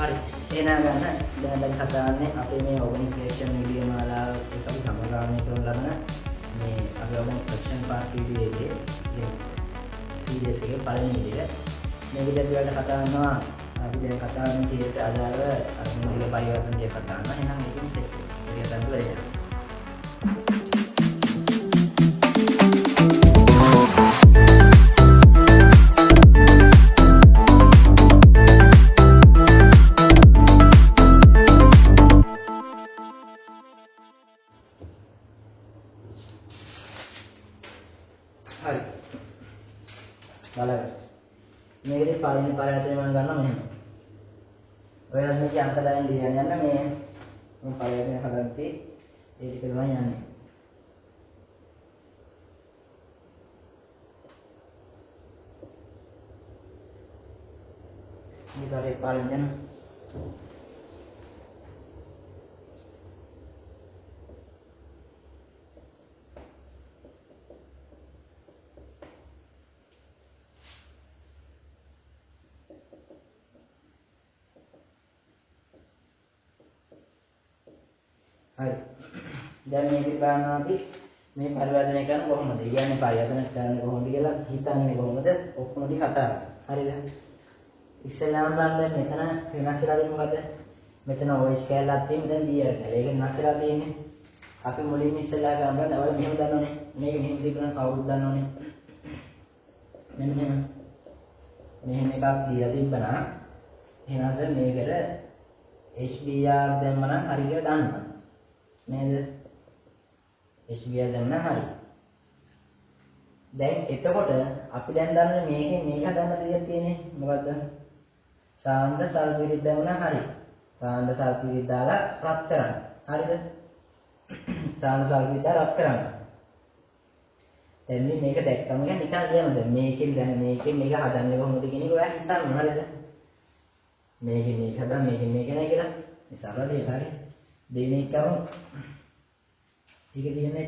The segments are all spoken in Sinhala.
හරි. එහෙනම් ගන්න දැන් කතාන්නේ අපේ මේ ඕගනික් රියැක්ෂන් වීඩියෝ මාලාව එක අපි සමගාමී කරන ලබන මේ අපි ඕගනික් රියැක්ෂන් පාර්ට් වීඩියෝ එකේ ඉතින් සීරීස් එකේ පළවෙනි වීඩියෝ එක. මේ වීඩියෝ එකට කතා කරනවා අපි දැන් කතා කරන කීයට අදාළව අර මූලික පරිවර්තන දෙක කතා කරනවා. එහෙනම් මේකෙන් සෙට් එක ගන්න වෙන්නේ. හරි. බලන්න. මේකේ පළවෙනි පරිවර්තනය මම ගන්නවා මෙහෙම. ඔයාලා මේකේ අංක දාගෙන ලියන්න යන්න මේ පරිවර්තනය හදද්දී ඒ ටික තමයි යන්නේ. ඊට පස්සේ පරිවර්තන හරි. දැන් මේක බලනවා අපි මේ පරිවර්තනය කරන කොහොමද? කියන්නේ පරිවර්තන කරන්නේ කොහොමද කියලා හිතන්නේ කොහොමද? ඔක්කොම ටික කතා කරමු. හරිද? ඉස්සෙල්ලාම බලන්න මෙතන වෙනස් වෙලා තියෙන්නේ මොකද්ද? මෙතන වොයිස් කැලලක් තියෙන මෙතන බීආර් කැලල. ඒක වෙනස් වෙලා තියෙන්නේ. අපි මුලින්ම ඉස්සෙල්ලා ගන්න ඔයාලා මෙහෙම දන්නවනේ. මේක මෙහෙම තිබුණා කවුරුද දන්නවනේ. මෙන්න මෙහෙම. මෙහෙම එකක් දීලා තිබ්බනා එහෙනම් මේකට HBR දැම්ම නම් හරි කියලා දන්නවා. නේද? HBR දැම්ම හරි. දැන් එතකොට අපි දැන් දන්නේ මේකෙන් මේක හදන්න දෙයක් තියෙන්නේ මොකද්ද? සාන්ද්‍ර සල්ෆියුරික් දැම්ම හරි. සාන්ද්‍ර සල්ෆියුරික් දාලා රත් කරන්න. හරිද? සාන්ද්‍ර සල්ෆියුරික් දාලා රත් කරන්න. දැන් මේක දැක්කම නිකන් කියන්න දැන් මේකෙන් දැන් මේකෙන් මේක හදන්නේ කොහොමද කියන එක ඔයා හිතන්න හරිද? මේකෙන් මේක හදන්න මේකෙන් මේක නෑ කියලා. මේ සරල දෙයක් හරි. දෙවෙනි එකම ඒක තියෙන්නේ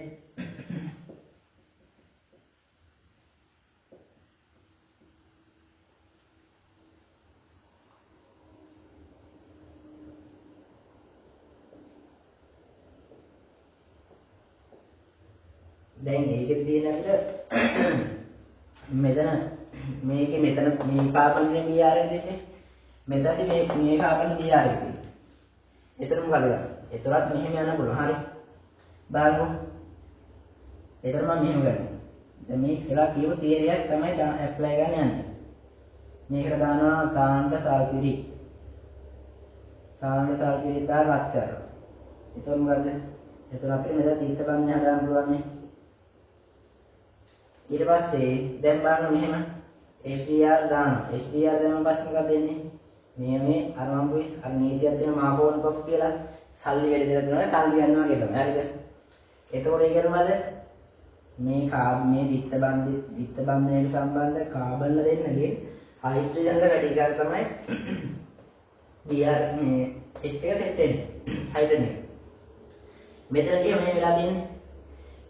දැන් ඒකේ තියෙන අපිට මෙතන මේකේ මෙතන මේ කාබන් බීආර් එක දෙන්නේ මෙතනදී මේ කාබන් බීආර් එක තියෙන්නේ. එතන මොකද? එතරම් මෙහෙම යන්න පුළුවන්. හරි. බලන්න. එතන මම මෙහෙම ගන්නවා. දැන් මේ ඉස්සලා කියපු තියරියක් තමයි ඇප්ලයි කරන්න යන්නේ. මේකට දානවා සාන්ද්‍ර සල්ෆියුරික්. සාන්ද්‍ර සල්ෆියුරික් දාලා රත් කරනවා. එතකොට මොකද? එතන අපිට මෙතන තීර්ථ බන්ධය හදාගන්න පුළුවන් නේ. ඊට පස්සේ දැන් බලන්න මෙහෙම HBR දානවා. HBR දැම්ම පස්සේ මොකද වෙන්නේ? මේ අර මම්බුයි අර නීතියක් තියෙන මාපෝන් කොප් කියලා සල්ලි වැඩි දෙයක් දෙනවා සල්ලි ගන්නවා කියලා තමයි. හරිද? එතකොට ඒ කියනවාද මේ දිත්ත බන්ධනයට සම්බන්ධ කාබන්ල දෙන්නගේ හයිඩ්‍රජන්ල වැඩි එකක් තමයි බීආර් මේ H එක සෙට් වෙන්නේ. හයිඩ්‍රජන් එක. මෙතනදී මේ වෙලා තියෙන්නේ.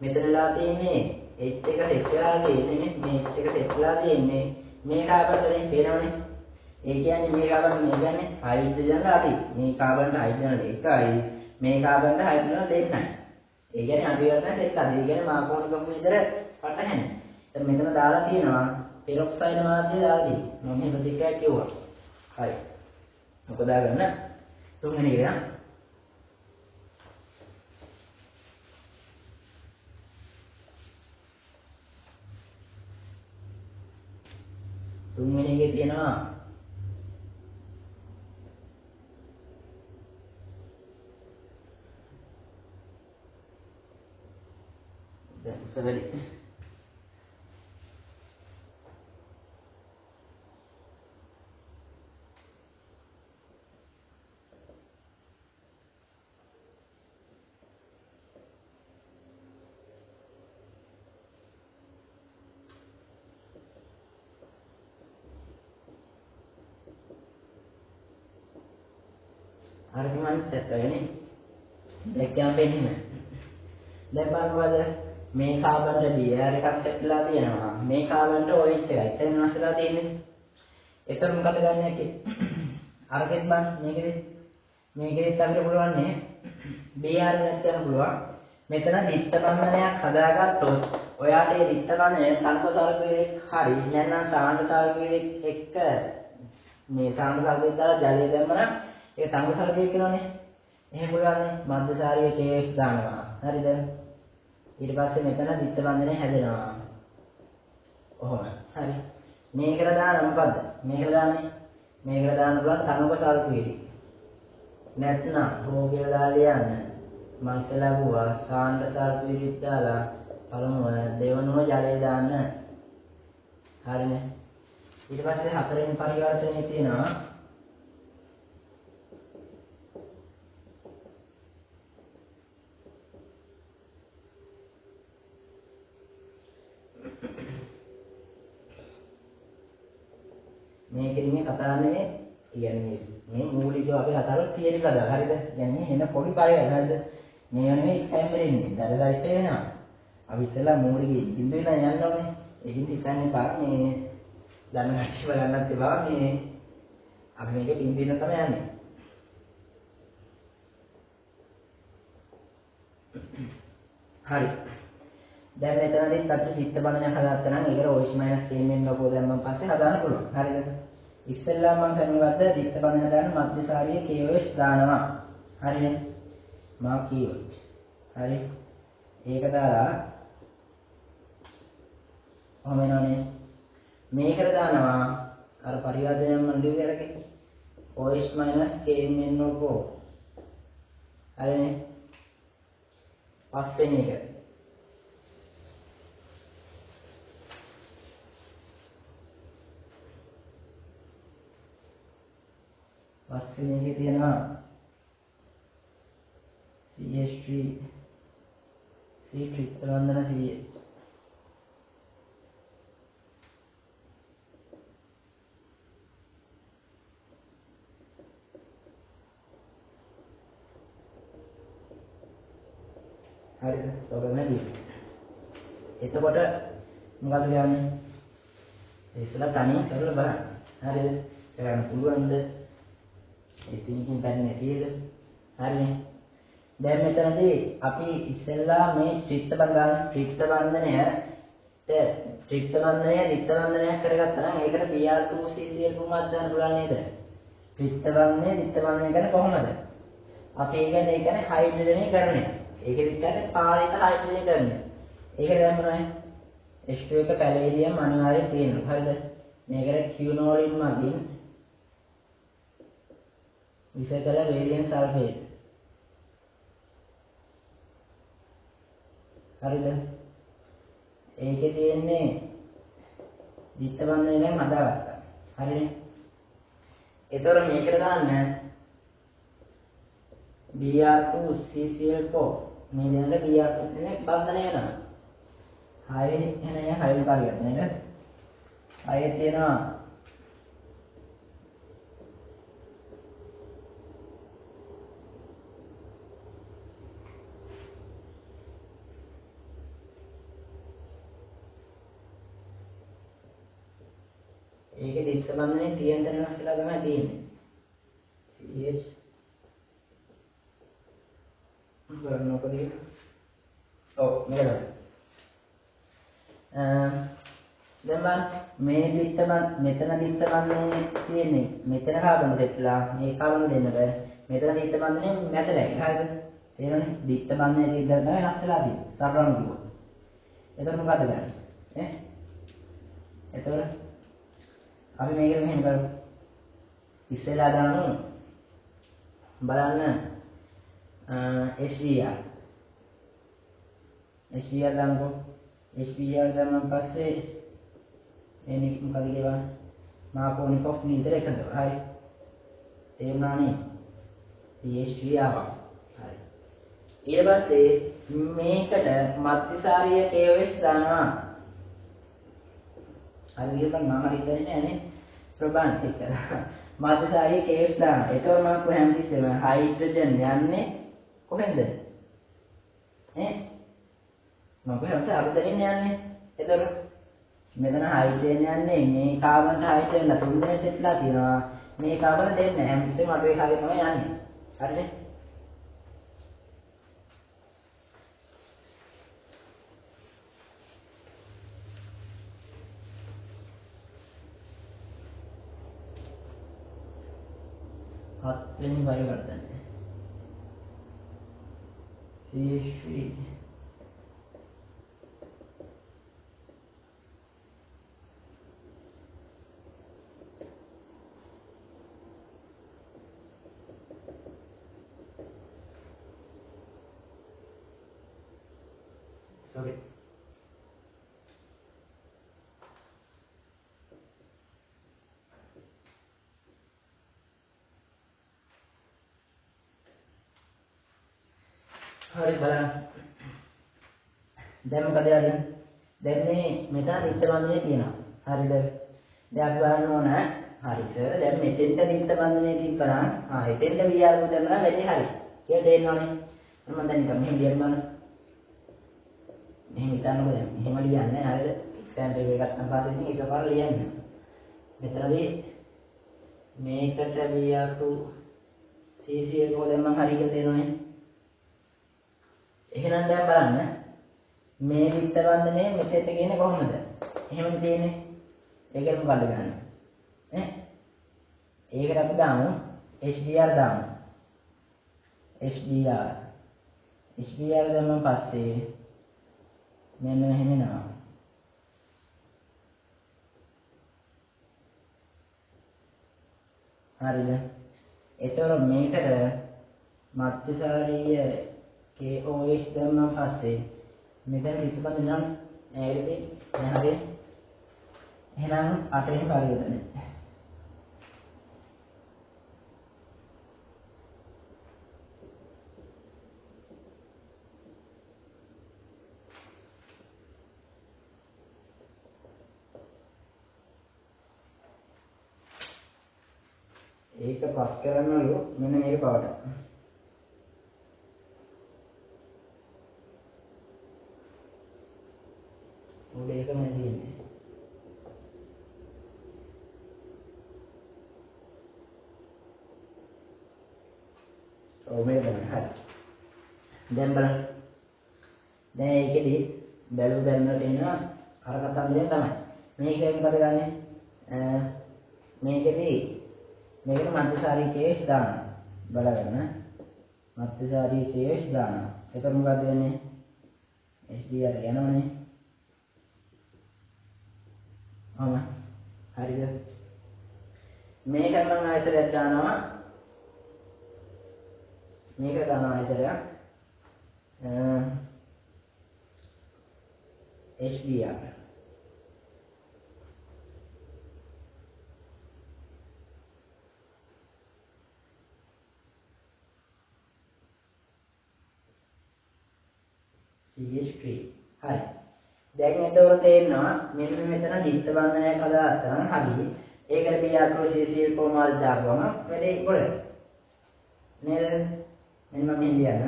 මෙතන වෙලා තියෙන්නේ H එක සෙට් වෙලා තියෙන්නේ මේ H එක සෙට් වෙලා තියෙන්නේ මේ කාබන් වලින් පේනවනේ. ඒ කියන්නේ මේ කාබන් මේ කියන්නේ හයිඩ්‍රජන් අඩි. මේ කාබන් හයිඩ්‍රජන් එකයි. මේ කාබන් හයිඩ්‍රජන් දෙකයි. ඒ කියන්නේ අභිවර්තන දෙකක්. ඒ කියන්නේ මාකෝනික විතර පටහැන්නේ. දැන් මෙතන දාලා තියෙනවා පෙරොක්සයිඩ් මාධ්‍ය දාලා තියෙනවා. මම මෙහෙම දෙකක් කිව්වා. හරි. මොකද දාගන්න? තුන්වෙනි එක නා. තුන්වෙනි එකේ තියෙනවා Seven. Argument set ini. Example ini. Lepas pada මේ කාබන්ට බීආර් එකක් සෙට් වෙලා තියෙනවා. මේ කාබන්ට OH එකයි. එතන වෙනස් වෙලා තියෙන්නේ. එතන මොකද ගන්න යකේ? අරකෙත් බලන්න මේකෙත් අපිට පුළුවන් නේ BR වෙනස් කරන්න පුළුවන්. මෙතන දිත්ත බන්ධනයක් හදාගත්තොත් ඔයාට මේ දිත්ත බන්ධනය තනකොසල්පීරෙක් හරි නැත්නම් සාන්ද්‍රසල්පීරෙක් එක්ක මේ සාන්ද්‍රසල්පීරෙක් දාලා ජලය දැම්මනම් ඒක තනකොසල්පීරෙක් වෙනවනේ. එහෙම පුළුවන් නේ මධ්‍යසාරීය KS දානවා. හරිද? ඊට පස්සේ මෙතන දිත්ත බන්ධනය හැදෙනවා. ඔහොම. හරි. මේකට දාන්න මොකද්ද? මේකට දාන්න පුළුවන් තනකොසල්පීරෙක්. නැත්නම් රෝ කියලා දාලා යන්න. මම ඉස්සෙල්ලා ගුවා සාන්ද්‍රසල්පීරෙක් දාලා පළමුව දෙවනුව ජලය දාන්න. හරිනේ. ඊට පස්සේ හතරවෙනි පරිවර්තනයේ තියෙනවා මේකෙදි මේ කතා නෙමෙයි කියන්නේ මේ මූලිකව අපි කතා කරලා තියරි කතා. හරිද? කියන්නේ එන පොඩි පරිවර්තන. හරිද? මේ නෙමෙයි එක්සෑම් වෙන්නේ. දරදරිට වෙනවා. අපි ඉස්සෙල්ලා මූලිකේ බිඳු වෙලා යන්න ඕනේ. ඒකින් හිතන්නේ බා මේ දන්න හැටි බලන්නත් එපා මේ අපි මේකේ බිඳු වෙන තමයි යන්නේ. හරි. දැන් මෙතනදිත් අපිට දිත්ත බඳනයක් හදාගත්තා නම් ඒකට OH - KMN ලෝගෝ දැම්මන් පස්සේ හදාන්න පුළුවන්. හරිද? ඉස්සෙල්ලා මම කරුණාවද්ද දිත්ත බඳන දාන මධ්‍යසාරීය KOH දානවා. හරිනේ? මා KOH. හරි. ඒක දාලා ඔහම වෙනවනේ. මේකට දානවා අර පරිවර්තනයක් මම ලිව්වේ අරකේ. OH - KMN logo. හරිනේ? පස්වෙනි එක. පස්වෙනි එකේ තියෙනවා CH3 ත්‍රිත්වබන්ධන CH. හරිද? ඔබමදී. එතකොට මොකද කියන්නේ? ඉස්සලා තනියෙන් කරලා බලන්න. හරිද? කරන්න පුළුවන්ද? ඉතින්කින් බැන්නේ නැතිද? හරිනේ. දැන් මෙතනදී අපි ඉස්සෙල්ලා මේ ත්‍රිත්වබන්ධනය දිත්ත බන්ධනයක් කරගත්තා නම් ඒකට Br2CCl කුමක්ද දාන්න පුළුවන් නේද? ත්‍රිත්වබන්ධනය දිත්ත බන්ධනය කියන්නේ කොහොමද? අපි ඒ කියන්නේ හයිඩ්‍රජනීකරණය. ඒකෙදි කියන්නේ පාරිත හයිඩ්‍රජනීකරණය. ඒක දැම්මම H2 එක පැලේඩියම් අනිවාර්යයෙන් තියෙනවා. හරිද? මේකට කියුනෝලින් මගින් විසකල වේරියම් සල්ෆේට්. හරිද? ඒකේ තියෙන්නේ දිත්ත බන්ධනයෙන් හදාගත්තා. හරිනේ? ඒතර මේකට දාන්න Br2CCl4 මේ දෙන්නට Br2 නේ බන්ධනය වෙනවා. හරිනේ? එහෙනම් හරියට පරිවර්තන නේද? අය තියෙනවා ඒකේ දිත්ත බන්ධනයේ තියෙන තැන වෙනස් වෙලා තමයි තියෙන්නේ. CH ගන්නකොදී ඔව් මේක දැන් මේ මෙතන දිත්ත බන්ධනයේ තියෙන්නේ මෙතන කාබන් දෙකලා මේ කාබන් දෙන්න බෑ. මෙතන දිත්ත බන්ධනයේ මැටලයි. හරිද? තේරෙනවනේ? දිත්ත බන්ධනයේ දිත්ත තමයි වෙනස් වෙලා තියෙන්නේ. සරලවම කිව්වොත්. එතකොට මොකද කරන්නේ? එතකොට අපි මේක මෙහෙම කරමු. ඉස්සෙල්ලා දාමු බලන්න HBr. HBr දාමුකෝ. HBr දාමන් පස්සේ එනික මොකද කියවන්නේ? මාකෝනිකොෆ් නීතර එකද? හරි. තේරුණානේ? PHB ආවා. හරි. ඊට පස්සේ මේකට මධ්‍යසාරීය KOH දානවා. හරි කියපන් මම හරි දන්නේ නැහැ ප්‍රබාන් එක. මධ්‍යසාරීය KOH දානවා. ඒතකොට මම කොහොමද ඉස්සෙම හයිඩ්‍රජන් යන්නේ කොහෙන්ද? මම කොහොමද අරුතෙන් යන්නේ? එතකොට මෙතන හයිඩ්‍රජන් යන්නේ මේ කාබන් හයිඩ්‍රජන් තුන් දෙනෙක් සෙට්ලා තියෙනවා. මේ කාබන දෙන්නේ නැහැ. හැමතිස්සෙම අඩුවේ කාගේ තමයි යන්නේ. හරිනේ? හත්වෙනි පරිවර්තනය. CH3 sorry. හරි බලන්න. දැන් මොකද යන්නේ? දැන් මේ මෙතන දිත්ත බන්ධනේ තියෙනවා. හරිද? දැන් අපි බලන්න ඕන. හරි සර්. දැන් මෙතෙන්ට දිත්ත බන්ධනේ තිබ්බනම් එතෙන්ට VR කරනවා වැඩි හරි. කියලා තේරෙනවනේ. මම දැන් නිකන් මෙහෙම ලියන්න බලන්න. මෙහෙම හිතන්නකෝ දැන්. මෙහෙම ලියන්නේ හරිද? එක්සැම්පල් එක ගත්තන් පස්සේ ඉතින් එකපාර ලියන්න. මෙතනදී මේකට VR2 CCL කොහෙද මම හරි කියලා තේරෙනවනේ. එහෙනම් දැන් බලන්න මේ විත්ත බන්ධනේ මෙතෙට කියන්නේ කොහොමද? එහෙමනේ තියෙන්නේ. ඒකට මොකද ගන්න? ඈ? ඒකට අපි දාමු HDR දාමු. HDR. HDR දැම්මම පස්සේ මෙන්න මෙහෙම එනවා. හරිද? ඒතකොට මේකට මධ්‍යසාරීය KOH දැම්මම පස්සේ මෙතන විත්බන්ධ නම් ඇයිද නැහැද? එහෙනම් 8 වෙනි පරිවර්තනය. ඒක පස් කරනවලු මෙන්න මේක පාවට. උඩ එකම තියෙන්නේ. ඔව් මේ බලන්න හරි. දැන් බලන්න. දැන් ඒකෙදි බැලුවලට එනවා අර කතන්දරෙන් තමයි. මේකෙන් මොකද ගන්නෙ? මේකෙදි මේකට මධ්‍යසාරී කේස් දානවා. බලගන්න. මධ්‍යසාරී කේස් දානවා. එතකොට මොකද වෙන්නේ? HDR යනවනේ. හරිද? මේක මම ආයතරයක් දානවා. මේක දානවා ආයතරයක්. HDR. CH3. හරි. දැන් එතකොට තේරෙනවා මෙන්න මෙතන දිත්ත බන්ධනයක් හදාගත්තා නම් හරි. ඒකට PR CCL කොමාල් දාපුවම වැඩේ ඉවරයි. නේද? මෙන්න මම ලියන්න.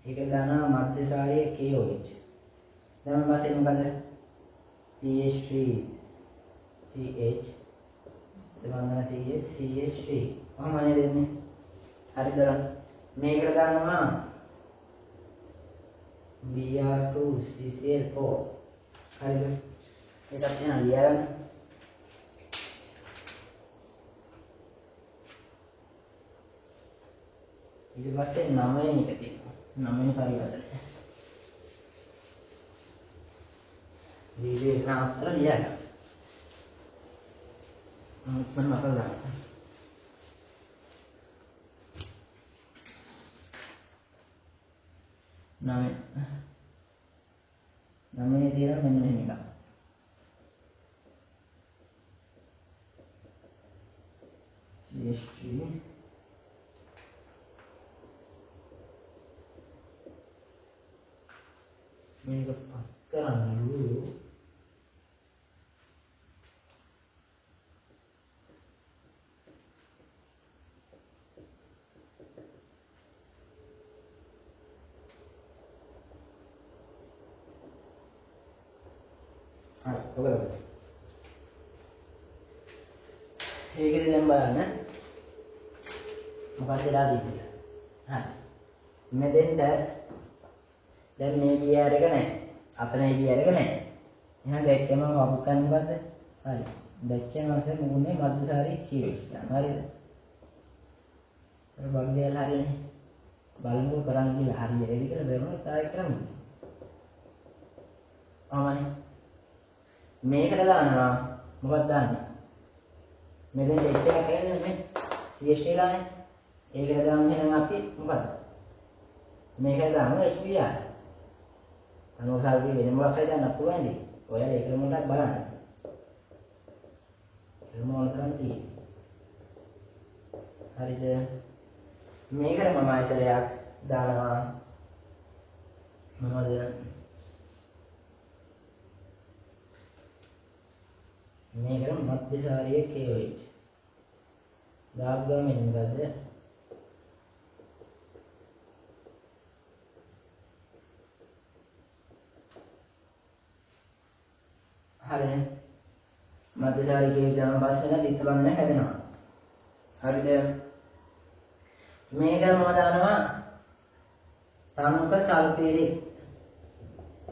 ඒක දානවා මධ්‍යසාරීය KOH. දැන් පස්සේ මොකද? CH3 CH දෙවන්න CH3 කොහොමද දෙන්නේ? හරිද? මේකට දානවා BR2 CCl4 හරිද? ඒකත් එනවා ලියන්න. ඊට පස්සේ 9 වෙනි එක තියෙනවා. 9 වෙනි පරිවර්තනය. වීඩියෝ එක නවත්තලා ලියන්න. මම කරලා. 9 තියෙන මෙන්න මෙහෙම එකක්. CH3 මේක පත් කරන්නලු හරි ඔබ ඒකද දැන් බලන්න මොකක්ද වෙලා තියෙන්නේ. හරි. මෙතෙන්ට දැන් මේ බියර් එක නැහැ. අතන මේ බියර් එක නැහැ. එහෙනම් දැක්කම වපු කරන්නේ මොකද්ද? හරි. දැක්කම අතේ මුගුනේ මද්දසාරී කියවෙන්න. හරිද? ඒ බංගේල හරිනේ. බලමු කරන් කියලා හරියට එදි කියලා බලමු තායි කරමු. ආමයි. මේකට දානවා මොකක්ද දාන්නේ? මෙතෙන් දෙච්ච එක කියන්නේ මේ CST ලානේ. ඒකට දාන්න එහෙනම් අපි මොකද්ද? මේකට දානවා SPR. අනෝසාරී වෙන මොකක් හරි දාන්න පුළුවන් නේ. ඔයාලා ඒක මොකක්ද බලන්න. ඒක මොන තරම්ද තියෙන්නේ. හරිද? මේකට මම ආයතනයක් දානවා මොනවද? මේකට මධ්‍යසාරීය KOH දාපු ගමන් එන්නේ මොකද්ද? හරිනේ. මධ්‍යසාරීය KOH දාන පස්සේ දිත්ත බඳන හැදෙනවා. හරිද? මේක මම දානවා තනුක සල්ෆේරික්.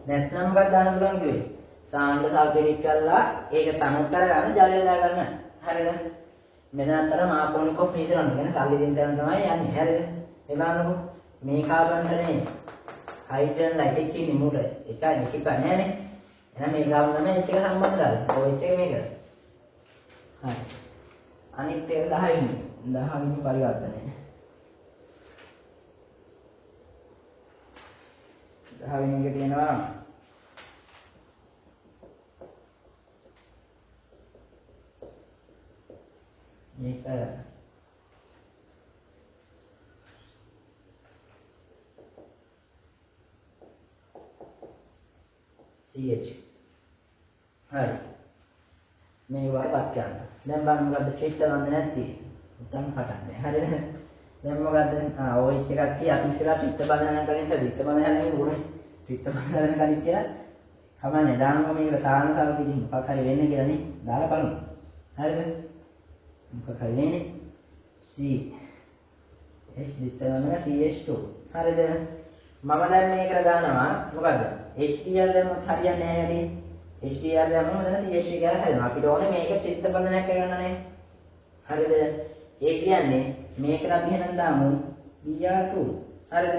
නැත්නම් මොකක්ද දාන්න පුළුවන් කිව්වේ? සාන්ද්‍ර සල්ෆේරික් කරලා ඒක තනුක කරගන්න ජලය දා ගන්න. හරිද? මෙතන අතර මාපෝනික ඔෆ් නීතරන් කියන්නේ සල්ලි දෙන්න තමයි යන්නේ. හරිද? ඒ බලන්නකො මේ කාබන්ටනේ හයිඩ්‍රජන් එකක් කියන්නේ මුල එකයි එකක් නෑනේ. එහෙනම් මේ කාබන් තමයි එක සම්බන්ධ කරලා. ඔය එක මේක. හරි. අනිත් එක 10 වෙනි. 10 වෙනි පරිවර්තනය. 10 වෙනි එක තියෙනවා මේක CH. හරි. මේ වරපත් ගන්න. දැන් බලන්න මොකද්ද චිත්ත බඳ නැති. උතන් පටන්නේ. හරිද? දැන් මොකද්ද? ඔය එකක් කිය අපි ඉස්සලා චිත්ත බඳන කලින් චිත්ත බඳන යන්නේ මොකනේ? චිත්ත බඳන කලින් කියලා කමන්නේ දානවා මේක සානසාර කිදින් මොකක් හරි වෙන්නේ කියලා නේ. දාලා බලමු. හරිද? මොකක් හරි වෙන්නේ? C H චිත්ත බඳන CH2. හරිද? මම දැන් මේකට දානවා මොකද්ද? HCl දැම්මොත් හරියන්නේ නැහැ නේද? HCl දැම්මම දැන් CH කියලා හැදෙනවා. අපිට ඕනේ මේක චිත්ත බඳනයක් කරගන්නනේ. හරිද? ඒ කියන්නේ මේකට අපි එහෙනම් දාමු Br2. හරිද?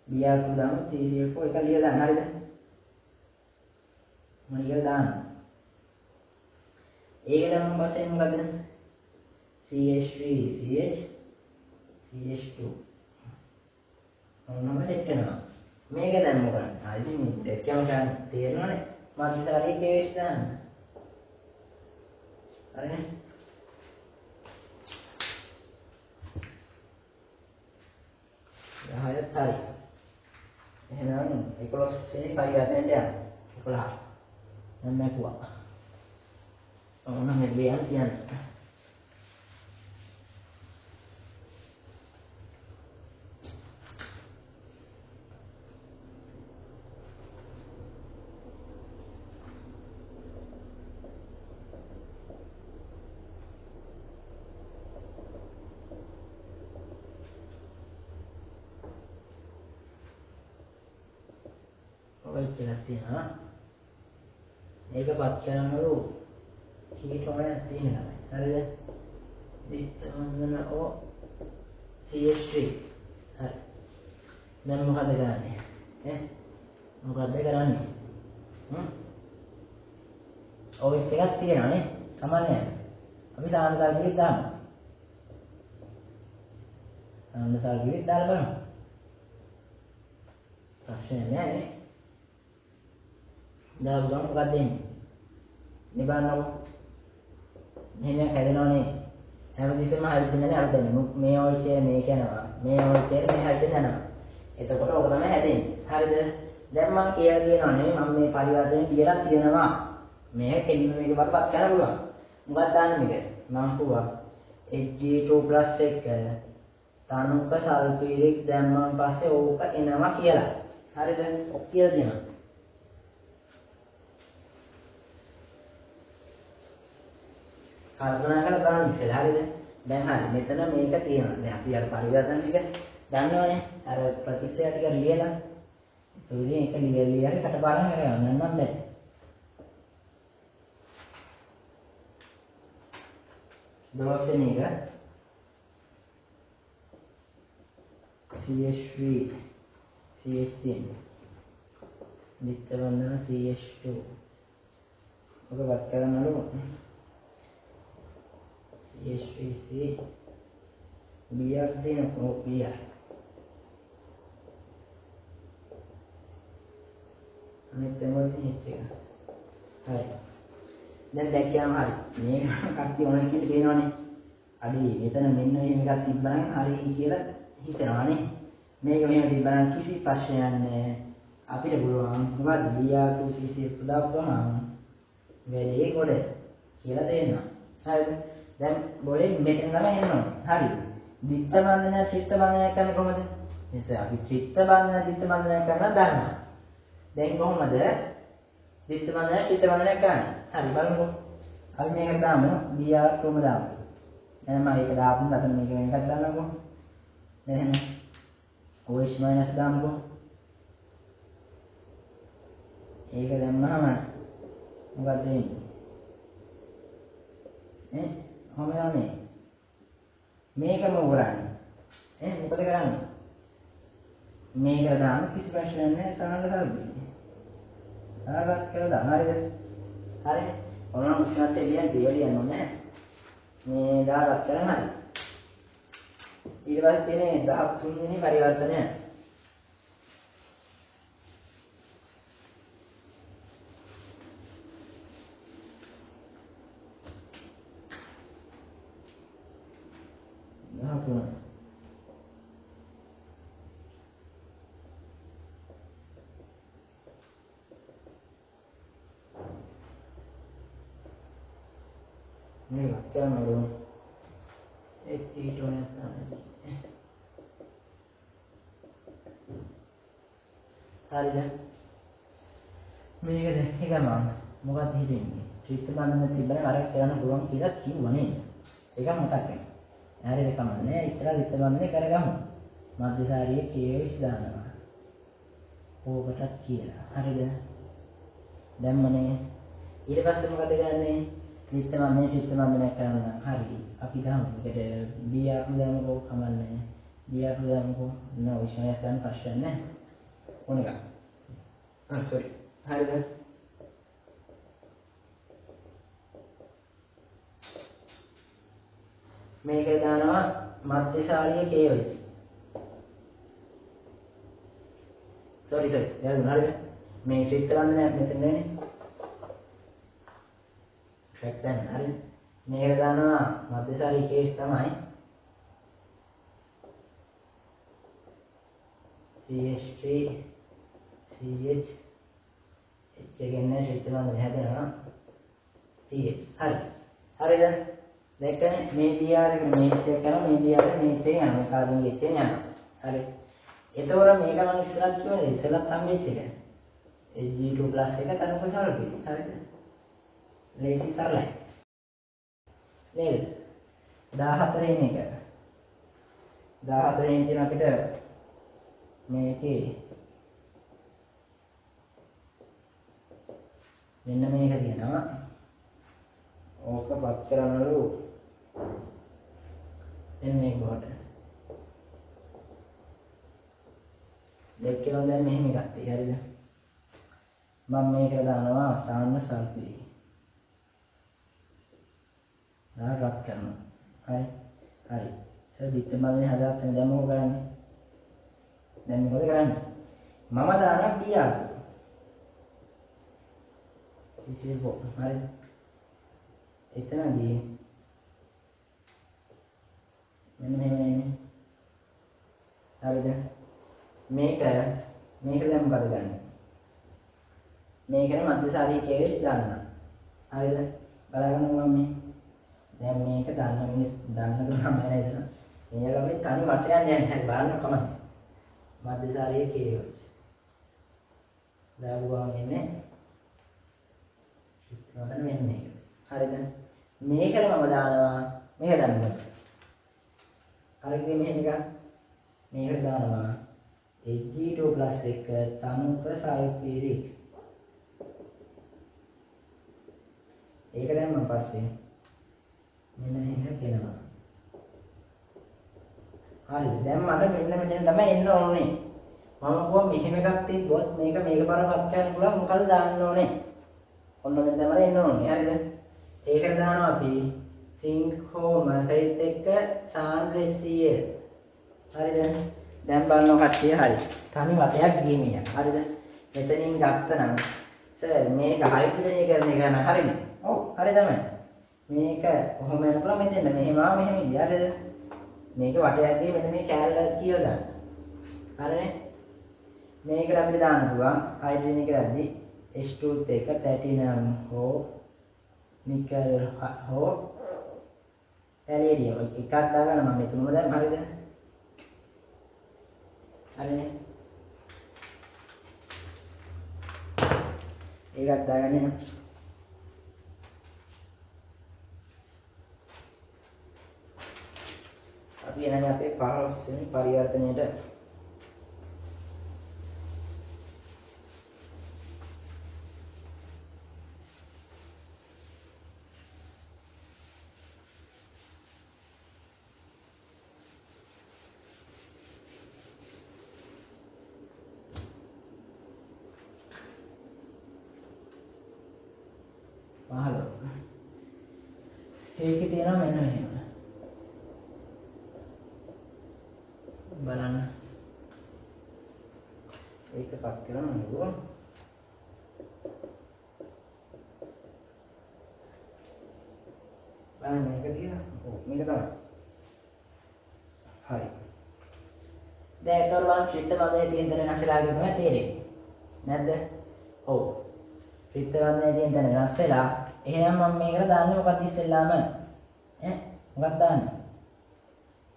Br2 දාමු CCl4 එක ලියලා දාන්න. හරිද? මම ලියලා දාන්න. ඒකට මම පස්සේ මොකද? CH3CH CH2 ඔන්නම සෙට් වෙනවා. මේක දැන් මොකක්ද? ඉතින් මේ දෙකම ගන්න තේරෙනවනේ. මධ්‍යසාරීය KOH දාන්න. හරිනේ? හරියට හරි. එහෙනම් 11 වෙනි පරිවර්තනයට යන්න. 11. දැන් මැකුවා. ඕන මේ බියන් තියන්න. ඔය ඉච්චනක් තියෙනවා. මේකපත් කරනවලු කීටෝනයක් තියෙනවා. හරිද? දිත්තමන්දන O CH3. හරි. දැන් මොකද කරන්නේ? මොකද කරන්නේ? ඔය එකක් තියෙනවා නේ. කමන්නේ. අපි සාන්දසාර කිරිත් දාමු. සාන්දසාර කිරිත් දාලා බලමු. ප්‍රශ්නේ නැහැ. දාපු ගමන් මොකක්ද එන්නේ? මේ බලන්නකො. මෙහෙම හැදෙනවනේ. හැමතිස්සෙම හයිඩ්‍රජන් අර දෙන්නේ. මේ ඔයිල් ෂෙයාර් මේක යනවා. මේ ඔයිල් ෂෙයාර් මේ හයිඩ්‍රජන් යනවා. එතකොට ඕක තමයි හැදෙන්නේ. හරිද? දැන් මම කියලා කියනවානේ මම මේ පරිවර්තනය කියලා තියෙනවා. මේක කෙලින්ම මේක වරපත් කරන්න පුළුවන්. මොකක්ද දාන්නේ මේක? මම කිව්වා Hg2+ එක තනුක සල්ෆියුරික් දැම්මන් පස්සේ ඕක එනවා කියලා. හරිද? ඔක් කියලා දෙනවා. කල්පනා කරලා බලන්න ඉස්සෙල්ලා හරියද? දැන් හරි මෙතන මේක තියෙනවා. දැන් අපි අර පරිවර්තන ටික දන්නවනේ. අර ප්‍රතික්‍රියා ටික ලියලා. ඒ ඉතින් ඒක ලියලා හරි කටපාඩම් කරගන්න නම් බෑ. දවසෙන් එක CH3 CH3 විත්තවන්න CH2 ඔක වත් කරනලු CH3C BR දෙන BR අනිත් ඒවා H එක හරි දැන් දැක්කම හරි මේ කට්ටිය ඕන කියලා කියනවනේ අඩි මෙතන මෙන්න මෙහෙම එකක් තිබ්බනම් හරි කියලා හිතනවානේ මේක මෙහෙම තිබ්බනම් කිසි ප්‍රශ්නයක් නැහැ අපිට පුළුවන් මොකද BR2CC පුදාපුවම වැඩේ කොට කියලා දෙන්නවා හරිද දැන් බොලේ මෙතන තමයි එන්නේ හරි දිත්ත බන්ධනය චිත්ත බන්ධනය කරන්නේ කොහොමද එතකොට අපි චිත්ත බන්ධනය චිත්ත බන්ධනය කරනවා දන්නවා දැන් කොහොමද දිත්ත බන්ධනය චිත්ත බන්ධනය කරන්නේ හරි බලමුකෝ අපි මේක දාමු BR කොහොම දාමු එහෙනම් මම ඒක දාපු නැත්නම් මේක වෙන එකක් දාන්නකෝ එහෙනම් OH මයිනස් දාමුකෝ ඒක දැම්මම මොකද වෙන්නේ කොහොමද යන්නේ මේකම උගරන්නේ මොකද කරන්නේ මේක දාන්න කිසි ප්‍රශ්නයක් නැහැ සාහන සල්පේ ආරක් කියලා දාන්න හරිද හරි ඔන්න උෂ්ණත්වය කියන්නේ දෙවලියන්න ඕනේ මේ 10ක් කරන හරි ඊට පස්සේ තියෙන්නේ 13 වෙනි පරිවර්තනය මේ වක්කයන් වල ඒත් ඕනේ නැහැ. හරිද? මේක දැක්ක ගමන් මොකක්ද හිතෙන්නේ? චිත්ත බන්ධන තිබ්බම අර කරන්න පුළුවන් කියලා කිව්වනේ. ඒක මතක් වෙනවා. හරිද කමන්නේ ඉස්සරහ චිත්ත බන්ධනේ කරගමු. මධ්‍යසාරියේ KS දානවා. ඕකටත් කියලා. හරිද? දැම්මනේ. ඊට පස්සේ මොකද කරන්නේ? චිත්ත බන්ධනේ චිත්ත බන්ධනය කරන්න. හරි. අපි දාමු. ඒකට BR දාමුකෝ කමන්නේ. BR දාමුකෝ. නෝ විශ්වාසයන් ප්‍රශ්න නැහැ. ඕන එක. sorry. හරිද? මේක දානවා මධ්‍යශාලීය KS. sorry. හරිද? මේ චිත්ත බන්ධනය මෙතන නේ. දැන් හරි මේක දානවා මධ්‍යශාලී කේස් තමයි CH3 CH H එකෙන් චිත්ත බන්ධනය හැදෙනවා CH හරි හරිද දැක්කනේ මේ BR එක මේ H එක කරනවා මේ BR එක මේ H එක යනවා කාර්බන් H එක යනවා හරි එතකොට මේක මම ඉස්සරහට කියවනේ ඉස්සරහට හම්බෙච්ච එක Hg2+ එක තනකො සල්ෆේට් හරිද ලේසි සරලයි නේද 14 වෙනි එක 14 වෙනි තියෙන අපිට මේකේ මෙන්න මේක තියෙනවා ඕක වත් කරනලු එන්න මේක කොට දෙකේම දැන් මෙහෙම එකක් තියෙයි හරිද මම මේකට දානවා අසාන්න සල්ෆේට් රත් කරනවා. හරි. හරි. දිත්ත බන්ධනේ හදාගන්න දැන් මොකද කරන්නේ? දැන් මොකද කරන්නේ? මම දානවා BR. CC4. හරි. එතනදී මෙන්න මෙහෙම නේ. හරිද? මේක දැන් මොකද ගන්නෙ? මේකනේ මධ්‍යශාලී KS දාන්න. හරිද? බලගන්න මම මේ දැන් මේක දන්න මිනිස් දන්නකොට තමයි නේද? මේ ළමයි තනි වට යන්නේ නැහැ බලන්න කමයි. මධ්‍යශාලීය KH. දාගුවා ඉන්නේ. චිත්‍රවල මෙන්න මේක. හරිද? මේකට මම දානවා මේක දාන්න. අරගෙන මෙහෙම එක මේකට දානවා Hg2 + 1 තනුක සල්ෆියරික්. ඒක දැම්මම පස්සේ මෙන්න මෙහෙම කියනවා. හරිද? දැන් මට මෙන්න මෙතන තමයි එන්න ඕනේ. මම කොහොම මෙහෙම එකක් තිබ්බොත් මේක බරපත් කරන්න පුළුවන් මොකද දාන්න ඕනේ? ඔන්න දැන් තමයි එන්න ඕනේ. හරිද? ඒකට දානවා අපි සින්ක්‍රෝම සයිත් එක්ක සාන්ඩ්‍රෙසියල්. හරිද? දැන් බලන්න කට්ටිය හරි. තනි වටයක් ගියමිය. හරිද? මෙතනින් ගත්තනම් සර් මේක හයිඩ්‍රජනීකරණය කරන හරිනේ. ඔව් හරි තමයි. මේක කොහොම යන පුළුවන් මෙතෙන් මෙහෙම මෙහෙම ගියා හරිද? මේක වටයක් ගියේ මෙන්න මේ කැලලක් කියලා දාන්න. හරිනේ? මේකට අපිට දාන්න පුළුවන් හයිඩ්‍රජනීකරද්දී H2 එක ප්ලැටිනම් හෝ නිකල් හෝ පැලේඩියම් එකක් දාගන්න මම මෙතුනම දැන් හරිද? හරිනේ? ඒකත් දාගන්න එනවා. අපි එනනේ අපේ 15 වෙනි පරිවර්තනයේට. ඒකේ තියෙනවා මෙන්න මෙහෙම. බලන්න. ඒක පත් කරනවා නේද? බලන්න මේක දිහා. ඔව් මේක තමයි. හරි. දැන් ඒතර බලන්න ත්‍රිත්ව වර්ණයේ තියෙන තැන වෙනස්ලා කියලා තමයි තේරෙන්නේ. නැද්ද? ඔව්. ත්‍රිත්ව වර්ණයේ තියෙන තැන වෙනස් වෙලා එහෙනම් මම මේකට දාන්නේ මොකක්ද ඉස්සෙල්ලාම? මොකක්ද දාන්නේ?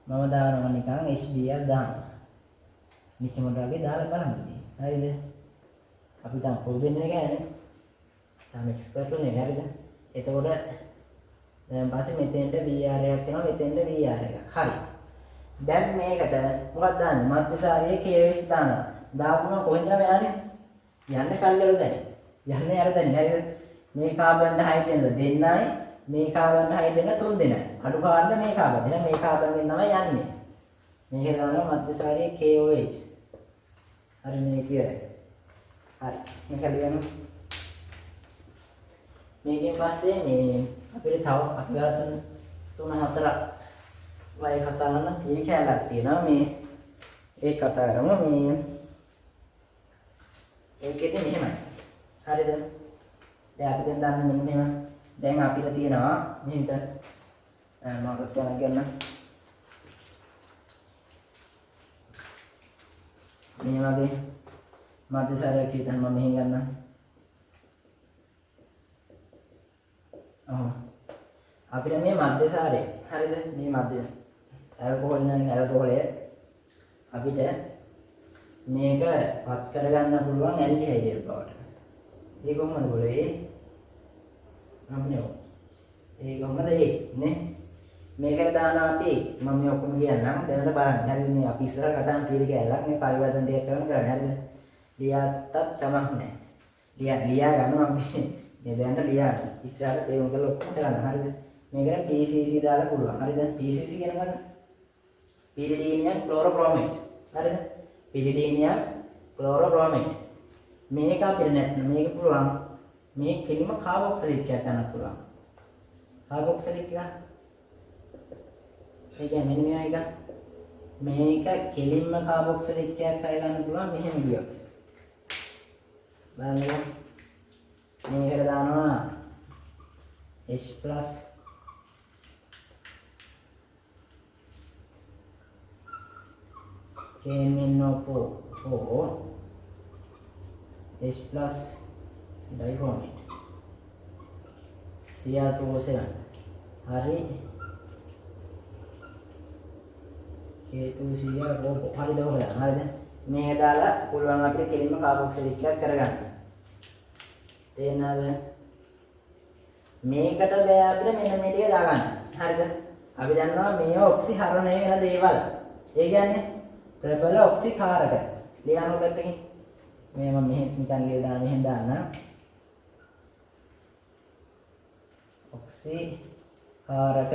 මම දානවා නිකන් HBr දානවා. නිකම්ම වගේ දාලා බලන්න. හරිද? අපි දැන් පොදු දෙන්නේ නැහැ. තාම එක්ස්පර්ට් උනේ හරිද? එතකොට දැන් පස්සේ මෙතෙන්ට Br එකක් එනවා මෙතෙන්ට Br එකක්. හරි. දැන් මේකට මොකක්ද දාන්නේ? මධ්‍යසාරියේ KS දානවා. දාපුවම කොහෙන්ද යන්නේ? යන්නේ සල්ලවල දැනේ. යන්නේ අර දැනේ හරිද? මේ කාබන් හයිඩ්‍රජන් දෙන්නයි මේ කාබන් හයිඩ්‍රජන් තුන් දෙනයි. අඩු කාර්බන මේ කාබන්. එහෙනම් මේ කාබන්ගෙන් තමයි යන්නේ. මේක දානවා මධ්‍යසාරියේ KOH. හරි මේ කියයි. හරි. මේක ලියනවා. මේකෙන් පස්සේ මේ අපිට තව අපිවර්තන 3-4ක් වයි කතා කරන තියෙන කැලක් තියෙනවා මේ ඒක කතා කරමු මේ ඒකෙදි මෙහෙමයි. හරිද? දැන් අපි දැන් දන්න මෙන්න මෙහෙම. දැන් අපිට තියෙනවා මෙහෙට මම ඔක්කොම ගන්න. මේ වගේ මධ්‍යසාරයක් හිතන්න මම මෙහෙ ගන්නම්. අපිට මේ මධ්‍යසාරය හරිද? මේ මධ්‍ය ඇල්කොහොල් නම් ඇල්කොහොලය අපිට මේක පත් කරගන්න පුළුවන් ඇල්ඩිහයිඩ් බවට. ඒක කොහොමද බලේ? ඒක කොහොමද නේ? මේකට දානවා අපි මම මේ ඔක්කොම කියන්නම් දැනට බලන්න. හරිද? මේ අපි ඉස්සරහ කතාන් තියෙන කැලලක් මේ පරිවර්තන දෙයක් කරන්න හරිද? ලියාත්තත් කමක් නැහැ. ලියා ගන්න මම මේ දැනට ලියා ඉස්සරහට තේරුම් කරලා ඔක්කොම කරන්න. හරිද? මේකට PCC දාලා පුළුවන්. හරිද? PCC කියන්නේ මොකක්ද? පිරිඩීනියම් ක්ලෝරෝබ්‍රෝමේට්. හරිද? පිරිඩීනියම් ක්ලෝරෝබ්‍රෝමේට්. මේක අපිට නැත්නම් මේක පුළුවන් මේ කෙලිම කාබොක්සිලික් එකක් ගන්න පුළුවන්. කාබොක්සිලික් එක. ඒ කියන්නේ මෙන්න මේවා එක. මේක කෙලින්ම කාබොක්සිලික් එකක් කරගන්න පුළුවන් මෙහෙම ගියොත්. බලන්න. මේකට දානවා H+ KMnO4 H+ dibromate Cr2O7 hari K2Cr4 hari dah udah hari මේ දාලා පුළුවන් අපිට කෙලින්ම කාබොක්සිලික් එකක් කරගන්න. තේරෙනවද? මේකට බෑ අපිට මෙන්න මේ ටික දාගන්න. හරිද? අපි දන්නවා මේ ඔක්සි හරණය වෙන දේවල්. ඒ කියන්නේ ප්‍රබල ඔක්සි කාරක. ලියන්න පැත්තකින්. මේ මම මෙහෙ නිකන් ලියලා දාන්න මෙහෙන් දාන්න. ඔක්සි කාරක.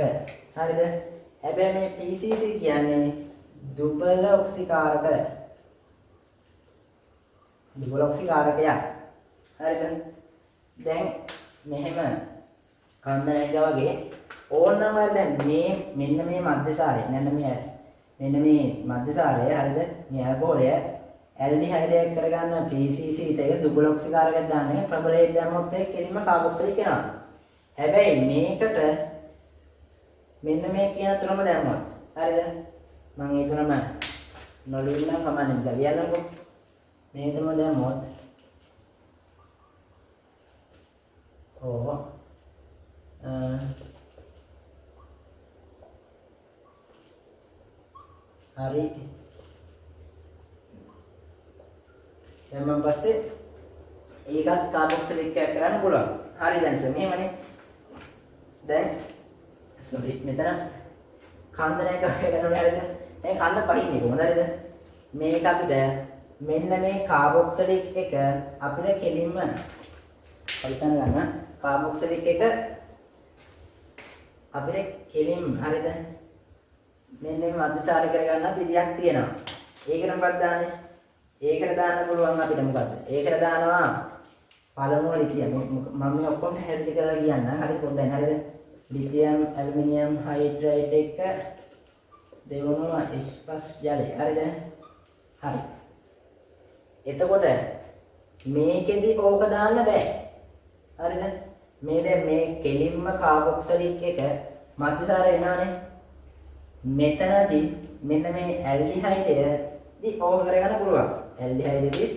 හරිද? හැබැයි මේ PCC කියන්නේ දුබල ඔක්සි කාරක. දුබල ඔක්සි කාරකයක්. හරිද? දැන් මෙහෙම කන්දරයක් වගේ ඕනම දැන් මේ මෙන්න මේ මධ්‍යසාරය මෙන්න මේ මධ්‍යසාරය හරිද මේ ඇල්කොහොලය ඇල්ඩිහයිඩයක් කරගන්න PCC එක දුබල ඔක්සිකාරකයක් දාන්න ප්‍රබලයෙන් දැම්මොත් ඒක කෙලින්ම කාබොක්සිලික් වෙනවා. හැබැයි මේකට මෙන්න මේ කියන තුනම දැම්මොත් හරිද මම ඒ තුනම නොලියන්න කමන්නේ ගලියන්නකො මේ තුනම දැම්මොත් hari දැන් මම පස්සේ ඒකත් කාබොක්සිලික් එකක් කරන්න පුළුවන්. හරි දැන් මෙහෙමනේ. දැන් sorry මෙතන කන්දරයක කරනවා හරිද? දැන් කන්ද පහින්නේ කොහොමද හරිද? මේක අපිට මෙන්න මේ කාබොක්සිලික් එක අපිට කෙලින්ම හිතන්න ගන්න කාබොක්සිලික් එක අපිට කෙලින්ම හරිද? මෙන්න මේ මධ්‍යසාරය කරගන්නත් විදියක් තියෙනවා. ඒකට මොකක්ද දාන්නේ? ඒකට දාන්න පුළුවන් අපිට මොකද්ද? ඒකට දානවා පළමුව ලිතියම්. මම මේ ඔක්කොම හැදිලි කරලා කියන්නම්. හරි පොඩ්ඩක් හරිද? ලිතියම් ඇලුමිනියම් හයිඩ්‍රයිඩ් එක දෙවනුව H+ ජලය. හරිද? හරි. එතකොට මේකෙදි ඕක දාන්න බෑ. හරිද? මේ දැන් මේ කෙලින්ම කාබොක්සිලික් එක මධ්‍යසාරය වෙනවනේ. මෙතනදී මෙන්න මේ ඇල්ඩිහයිඩයේදී ඕක කරගන්න පුළුවන්. ඇල්ඩිහයිඩයේදී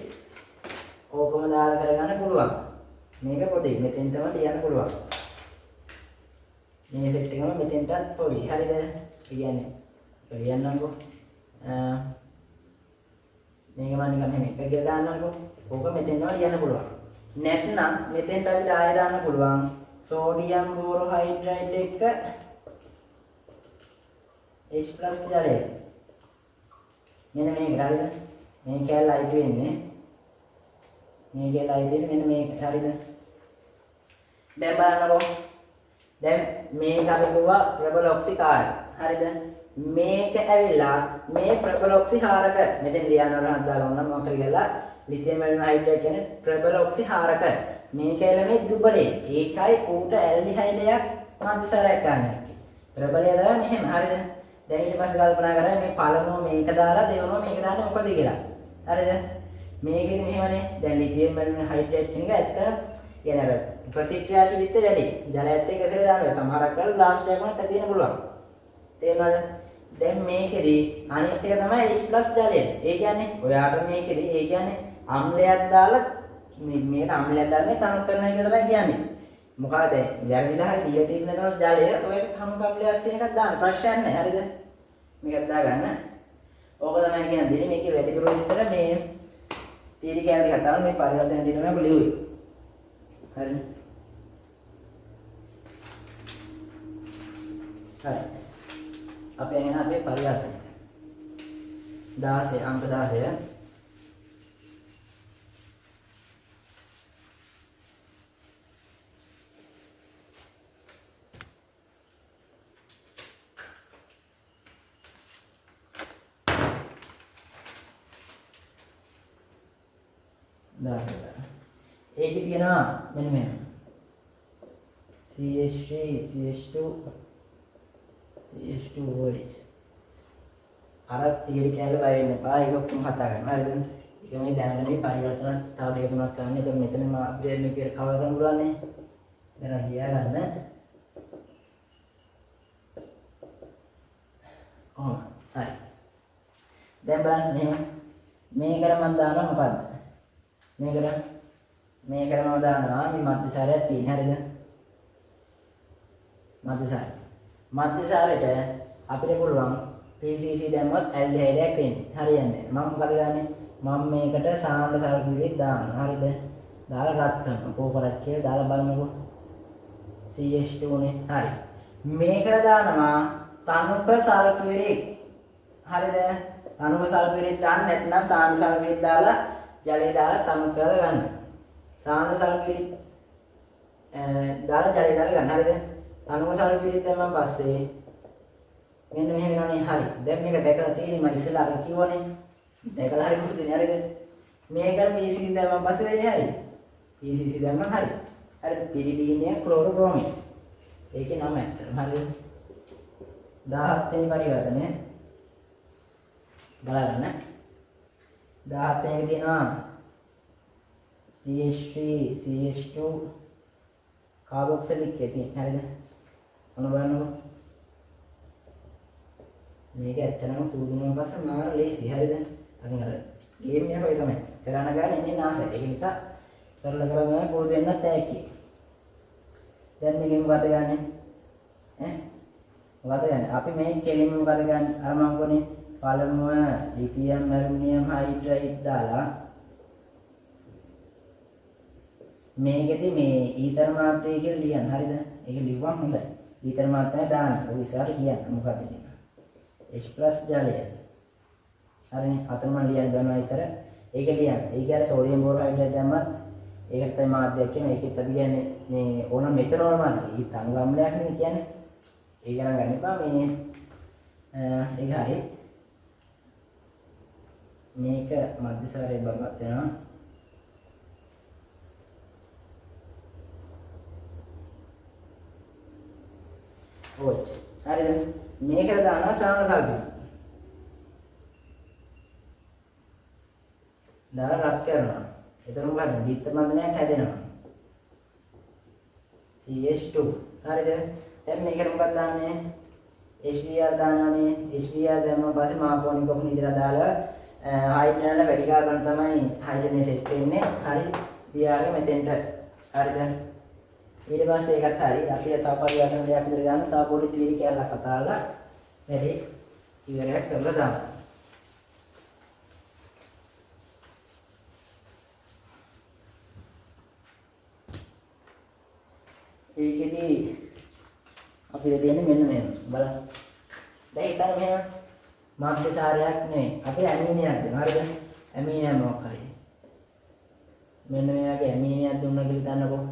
ඕකම දාලා කරගන්න පුළුවන්. මේක පොඩි මෙතෙන්ටම ලියන්න පුළුවන්. මේ සෙට් එකම මෙතෙන්ටත් පොඩි. හරිද? කියන්නේ ලියන්නම්කෝ. මේක මම නිකන් මෙහෙම එක කියලා දාන්නම්කෝ. ඕක මෙතෙන්ටම ලියන්න පුළුවන්. නැත්නම් මෙතෙන්ට අපිට ආයෙ දාන්න පුළුවන්. සෝඩියම් බෝරෝහයිඩ්‍රයිඩ් එක H+ ජලය. මෙන්න මේක හරිද? මේ කැලල අයිති වෙන්නේ. මේ කැලල අයිති වෙන්නේ මෙන්න මේක හරිද? දැන් බලන්නකෝ. දැන් මේක අපි කිව්වා ප්‍රබල ඔක්සිකාරක. හරිද? මේක ඇවිල්ලා මේ ප්‍රබල ඔක්සිහාරක මෙතෙන් ලියන්න උනහත් දාලා ඕන මොකද කියලා ලිතියම් ඇල්ඩිහයිඩ් කියන්නේ ප්‍රබල ඔක්සිහාරක. මේ කැලල මේ දුබලේ. ඒකයි ඌට ඇල්ඩිහයිඩයක් මධ්‍යසාරයක් ගන්න. ප්‍රබලය දාන්නේ එහෙම හරිද? දැන් ඊට පස්සේ කල්පනා කරා මේ පළමුව මේක දාලා දෙවෙනුව මේක දාන්නේ මොකද කියලා. හරිද? මේකෙදි මෙහෙමනේ. දැන් ලිතියම් හයිඩ්‍රේට් කියන එක ඇත්ත කියන්නේ ප්‍රතික්‍රියාශීලීත්වය වැඩි. ජලයත් එක්ක එසල දානවා. සමහරක් වෙලාවට බ්ලාස්ට් එකක් වුණත් ඇති වෙන්න පුළුවන්. තේරුණාද? දැන් මේකෙදි අනිත් එක තමයි H+ ජලය. ඒ කියන්නේ ඔයාට මේකෙදි ඒ කියන්නේ අම්ලයක් දාලා මේකට අම්ලයක් දාලා මේ තනු කරන එක තමයි කියන්නේ. මොකද වැරදිලා හරි දීලා තියෙන ජලය ඔය තනු කම්ලයක් තියෙන එකක් දාන්න ප්‍රශ්නයක් නැහැ. හරිද? මේකත් දාගන්න. ඕක තමයි කියන්නේ මේකේ වැඩිදුර විස්තර මේ තීරි කැලේ කතාව මේ පරිවර්තන දිනම ඔබ ලියුවේ. හරිද? හරි. අපි යන අපේ පරිවර්තන 16 අංක 16 ඒකේ තියෙනවා මෙන්න මෙහෙම CH3 CH2 CH2OH අර තියරි කැලේ බය වෙන්න එපා. ඒක ඔක්කොම කතා කරනවා. හරිද? ඒක මේ දැනගෙන මේ පරිවර්තන තව දෙක තුනක් කරන්න. එතකොට මෙතන අපිට මේක කවර් කරන්න පුළුවන් නේ. දැන් ලියා ගන්න. හරි. දැන් බලන්න මෙහෙම මේකට මම දානවා මොකද්ද? මේකට මම දානවා මේ මධ්‍යසාරයක් තියෙන. හරිද? මධ්‍යසාරයට අපිට පුළුවන් PCC දැම්මොත් ඇල්ඩිහයිඩයක් වෙන්නේ. හරියන්නේ. මම මොකද ගන්නෙ? මම මේකට සාන්ද්‍ර සල්ෆියුරික් දානවා. හරිද? දාලා රත් කරනවා. කොහොමද කියලා දාලා බලන්නකෝ. CH2 නේ. හරි. මේකට දානවා තනුක සල්ෆියුරික්. හරිද? තනුක සල්ෆියුරික් දාන්න නැත්නම් සාන සල්ෆියුරික් දාලා ජලය දාලා තනුක කරලා ගන්න. සාන සල්ෆියුරික් දාලා ජලය දාලා ගන්න. හරිද? තනුක සල්ෆියුරික් දැම්මම පස්සේ මෙන්න මෙහෙම වෙනවනේ. හරි. දැන් මේක දැකලා තියෙන්නේ මම ඉස්සෙල්ලා අර කිව්වනේ. දැකලා හරි පුදුනේ. හරිද? මේක PCC දැම්මම පස්සේ වෙන්නේ හරි. PCC දැම්මම හරි. හරිද? පිරිඩීනියම් ක්ලෝරෝබ්‍රෝමීන්. ඒකේ නම ඇත්තටම හරිද? 17 වෙනි පරිවර්තනය බලන්න. 17 වෙනි තියෙනවා CH3 CH2 කාබොක්සිලික් එකේ හරිද? මොන බලන්නකො. මේක ඇත්තටම පුදුමම පස්සේ මාර ලේසි හරිද? අනිත් අර ගේම් එක වගේ තමයි. කරන ගානේ ඉන්නේ නාසය. ඒක නිසා කරලා කරලා පුරුදු වෙන්නත් ඇයි. දැන් මේකෙන් මොකද ගන්නෙ? මොකද ගන්න? අපි මේ කෙලින්ම මොකද ගන්න? අර මම කොනේ පළමුව ලිතියම් ඇලුමිනියම් හයිඩ්‍රයිඩ් දාලා මේකෙදි මේ ඊතර මාත්‍රය කියලා ලියන්න. හරිද? ඒක ලිව්වම හොඳයි. ඊතර මාත්‍රය දාන්න. ඔය ඉස්සරහට කියන්න මොකක්ද කියලා. H+ ජලය. හරිනේ. අතන මම ලියන්න ගන්නවා ඊතර. ඒක ලියන්න. ඒක අර සෝඩියම් බෝරහයිඩ්‍රයිඩ් දැම්මත් ඒකට තමයි මාධ්‍යයක් කියන්නේ. ඒකෙත් අපි කියන්නේ මේ ඕන මෙතනෝල් මාධ්‍ය. ඊ තනුගම්ලයක් නේ කියන්නේ. ඒක ගණන් ගන්න එපා මේ ඒක හරි. මේක මධ්‍යසාරයේ බබත් වෙනවා. ඔච්ච. හරිද? මේකට දානවා සාන සල්ෆියුරික්. දාලා රත් කරනවා. එතන මොකද? දිත්ත බන්ධනයක් හැදෙනවා. CH2. හරිද? දැන් මේකට මොකක්ද දාන්නේ? HBr දානවානේ. HBr දැම්මම පස්සේ මාපෝනික ඔක්න ඉදලා දාලා හයිඩ්‍රජන් වල වැඩි කාබන් තමයි හයිඩ්‍රජන් සෙට් වෙන්නේ. හරි. Br එක මෙතෙන්ට. හරිද? ඊට පස්සේ ඒකත් හරි. අපිට තව පරිවර්තන දෙයක් විතර ගන්න. තව පොඩි ත්‍රිලි කැලක් කතාලා වැඩි ඉවරයක් කරලා දාන්න. ඒකෙදි අපිට දෙන්නේ මෙන්න මේක බලන්න. දැන් හිතන්න මෙහෙම මධ්‍යසාරයක් නෙවෙයි. අපේ ඇමීනියක් දෙනවා. හරිද? ඇමීනියක් මොකක් හරි. මෙන්න මේ වගේ ඇමීනියක් දුන්නා කියලා හිතන්නකෝ.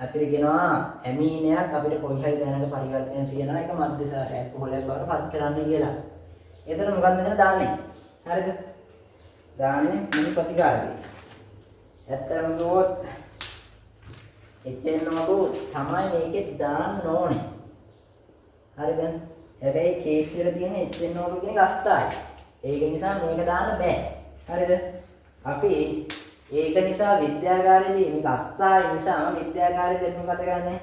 අපිට කියනවා ඇමීනියක් අපිට කොයි හරි දැනක පරිවර්තනය තියෙනවා. ඒක මධ්‍යසාරයක් පොහොලයක් බවට පත් කරන්න කියලා. එතන මොකක්ද මෙතන දාන්නේ? හරිද? දාන්නේ මේ ප්‍රතිකාරය. ඇත්තටම කිව්වොත් එච්චෙන්නමකෝ තමයි මේකෙත් දාන්න ඕනේ. හරිද? හැබැයි කේස් වල තියෙන එච්චෙන්නමකෝ කියන අස්ථායි. ඒක නිසා මේක දාන්න බෑ. හරිද? අපි ඒක නිසා විද්‍යාගාරයේදී මේක අස්ථායි නිසා විද්‍යාගාරයේදී මොකද කරන්නේ?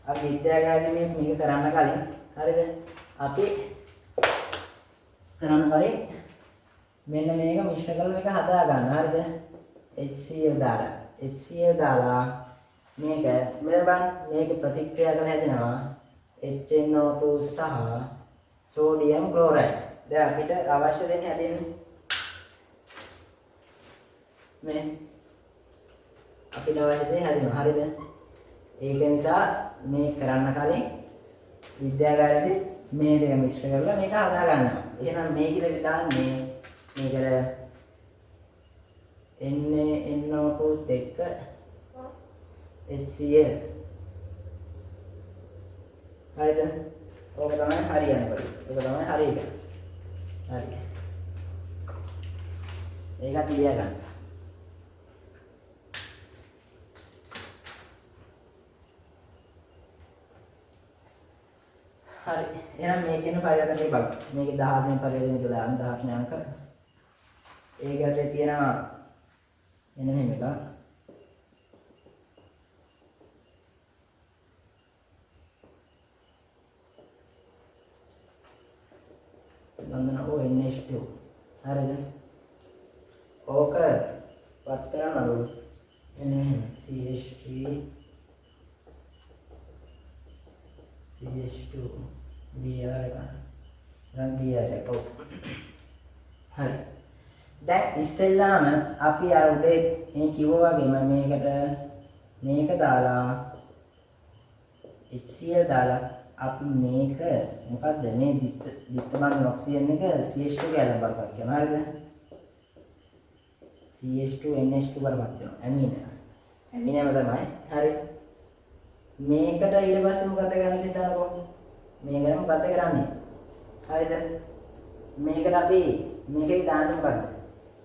අපි විද්‍යාගාරයේදී මේක කරන්න කලින් හරිද? අපි කරන්න කලින් මෙන්න මේක මිශ්‍ර කරලා මේක හදා ගන්න. හරිද? HCl දාලා. HCl දාලා මේක මෙලබන් මේක ප්‍රතික්‍රියා කරලා හැදෙනවා HNO2 සහ සෝඩියම් ක්ලෝරයිඩ්. දැන් අපිට අවශ්‍ය දෙන්නේ හැදෙන්නේ මේ අපිට අවශ්‍ය දේ හැදෙනවා. හරිද? ඒක නිසා මේ කරන්න කලින් විද්‍යාගාරයේදී මේ දෙක මිශ්‍ර කරලා මේක හදා ගන්නවා. එහෙනම් මේ කියලා දාන්නේ මේකට NaNO2 එක්ක HCl. හරිද? ඕක තමයි හරියන්නේ පොඩි. ඒක තමයි හරි එක. හරි. ඒකත් ලියා ගන්න. හරි. එහෙනම් මේ කියන පරිවර්තනය බලන්න. මේකේ 18 වෙනි පරිවර්තනය කියලා 18 අංක. ඒකට තියෙනවා එන්න මෙහෙම එකක්. බන්ධන ONH2. හරිද? ඕක වත් කරනලු එන්න මෙහෙම CH3 CH2 Br එක නම් Br එක. හරි. දැන් ඉස්සෙල්ලාම අපි අර උඩේ මේ කිව්වා වගේම මේකට මේක දාලා HCl දාලා අපි මේක මොකද්ද මේ දිත්ත බඳුන ඔක්සිජන් එක CH2 කියලා බරපත් කරනවා හරිද? CH2 NH2 බරපත් කරනවා ඇමීන. ඇමීනම තමයි. හරි. මේකට ඊට පස්සේ මොකද කරන්නේ හිතන්නකෝ. මේකට මොකද කරන්නේ? හරිද? මේකට අපි මේකේ දාන්නේ මොකද්ද?